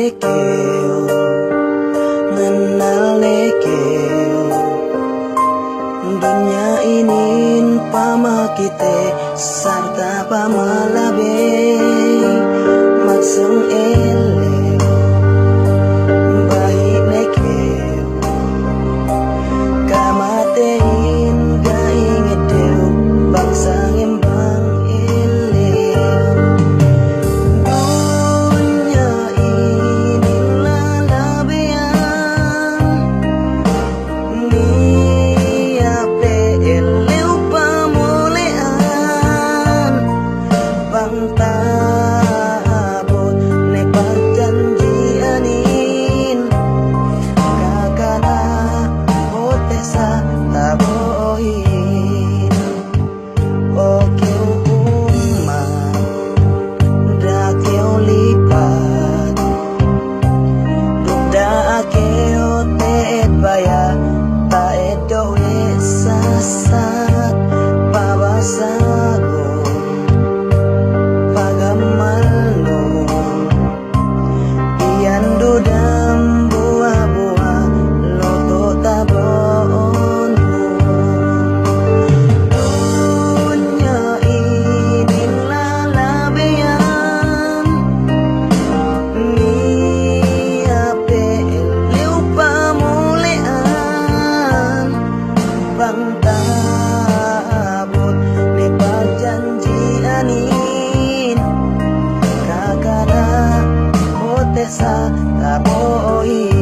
lekeo ngenal lekeo dunia ini pamakite sarta pamalabe maksung eleo bahi lekeo kamatein gaingedeo bangsa ngembang tabut ne perjanjianin kakana hotesa taboin oke umma dakeo lipat duda akeo teet baya taet doe sasat pabasago pagamalno iyandu dam buah-buah loto tabon dunia ini lalabean miape liu pamulean bang tabut ne perjanjianin kakana hotesa taboi